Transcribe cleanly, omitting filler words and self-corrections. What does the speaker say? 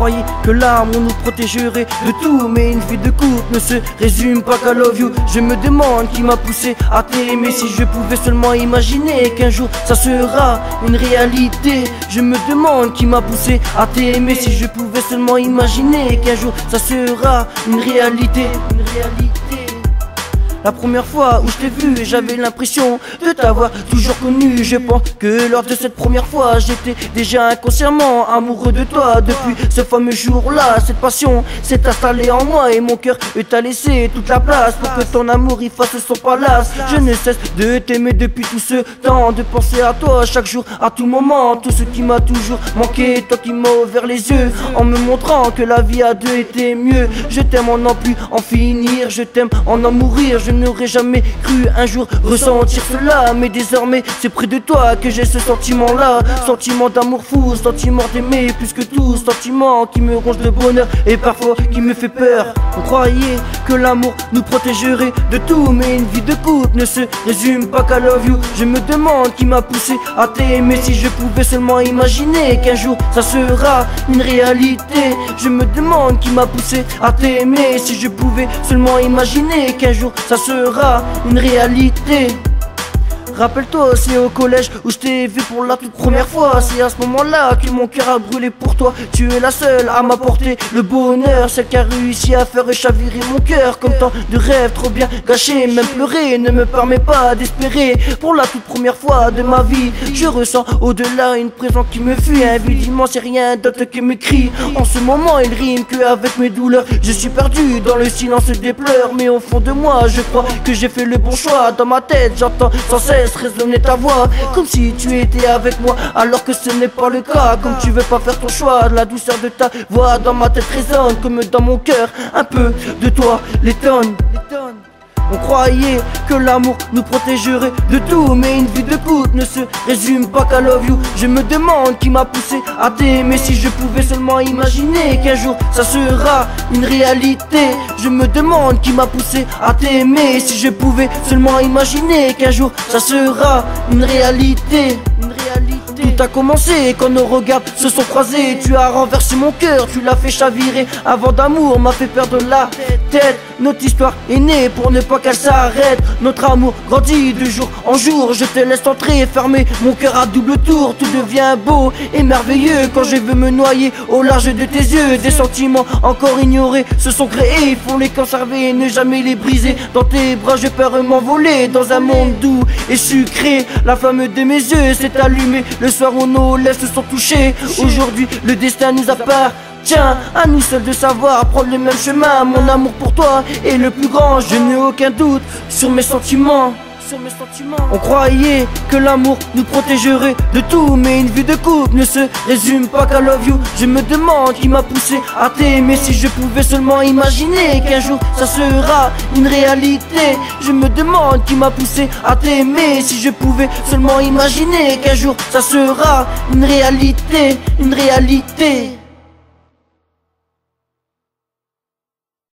croyais que l'amour nous protégerait de tout, mais une vie de couple ne se résume pas qu'à love you. Je me demande qui m'a poussé à t'aimer. Si je pouvais seulement imaginer qu'un jour ça sera une réalité. Je me demande qui m'a poussé à t'aimer. Si je pouvais seulement imaginer qu'un jour ça sera une réalité. La première fois où je t'ai vu, j'avais l'impression de t'avoir toujours connu. Je pense que lors de cette première fois, j'étais déjà inconsciemment amoureux de toi. Depuis ce fameux jour-là, cette passion s'est installée en moi et mon cœur t'a laissé toute la place pour que ton amour y fasse son palace. Je ne cesse de t'aimer depuis tout ce temps, de penser à toi chaque jour, à tout moment. Tout ce qui m'a toujours manqué, toi qui m'as ouvert les yeux en me montrant que la vie à deux était mieux. Je t'aime en n'en plus en finir, je t'aime en mourir. Je n'aurais jamais cru un jour ressentir cela, mais désormais c'est près de toi que j'ai ce sentiment là. Sentiment d'amour fou, sentiment d'aimer plus que tout, sentiment qui me ronge de bonheur et parfois qui me fait peur. On croyait que l'amour nous protégerait de tout, mais une vie de couple ne se résume pas qu'à love you. Je me demande qui m'a poussé à t'aimer. Si je pouvais seulement imaginer qu'un jour ça sera une réalité. Je me demande qui m'a poussé à t'aimer. Si je pouvais seulement imaginer qu'un jour ça sera une réalité. Rappelle-toi, c'est au collège où je t'ai vu pour la toute première fois. C'est à ce moment-là que mon cœur a brûlé pour toi. Tu es la seule à m'apporter le bonheur, celle qui a réussi à faire chavirer mon cœur. Comme tant de rêves trop bien gâchés, même pleurer ne me permet pas d'espérer. Pour la toute première fois de ma vie, je ressens au-delà une présence qui me fuit. Invidimment, c'est rien d'autre que mes cris. En ce moment, il rime qu'avec mes douleurs. Je suis perdu dans le silence des pleurs, mais au fond de moi, je crois que j'ai fait le bon choix. Dans ma tête, j'entends sans cesse résonner ta voix, comme si tu étais avec moi, alors que ce n'est pas le cas. Comme tu veux pas faire ton choix, la douceur de ta voix dans ma tête résonne, comme dans mon cœur, un peu de toi, les tonnes. On croyait que l'amour nous protégerait de tout, mais une vie de couple ne se résume pas qu'à love you. Je me demande qui m'a poussé à t'aimer. Si je pouvais seulement imaginer qu'un jour ça sera une réalité. Je me demande qui m'a poussé à t'aimer. Si je pouvais seulement imaginer qu'un jour ça sera une réalité. Tout a commencé quand nos regards se sont croisés. Tu as renversé mon cœur, tu l'as fait chavirer. Avant d'amour m'a fait perdre la tête. Notre histoire est née pour ne pas qu'elle s'arrête. Notre amour grandit de jour en jour. Je te laisse entrer, fermer mon cœur à double tour. Tout devient beau et merveilleux quand je veux me noyer au large de tes yeux. Des sentiments encore ignorés se sont créés. Il faut les conserver et ne jamais les briser. Dans tes bras je peux m'envoler dans un monde doux et sucré. La flamme de mes yeux s'est allumée le soir où nos lèvres se sont touchées. Aujourd'hui le destin nous appartient, à nous seuls de savoir prendre le même chemin. Mon amour pour toi est le plus grand. Je n'ai aucun doute sur mes sentiments. On croyait que l'amour nous protégerait de tout, mais une vie de couple ne se résume pas qu'à love you. Je me demande qui m'a poussé à t'aimer. Si je pouvais seulement imaginer qu'un jour ça sera une réalité. Je me demande qui m'a poussé à t'aimer. Si je pouvais seulement imaginer qu'un jour ça sera une réalité.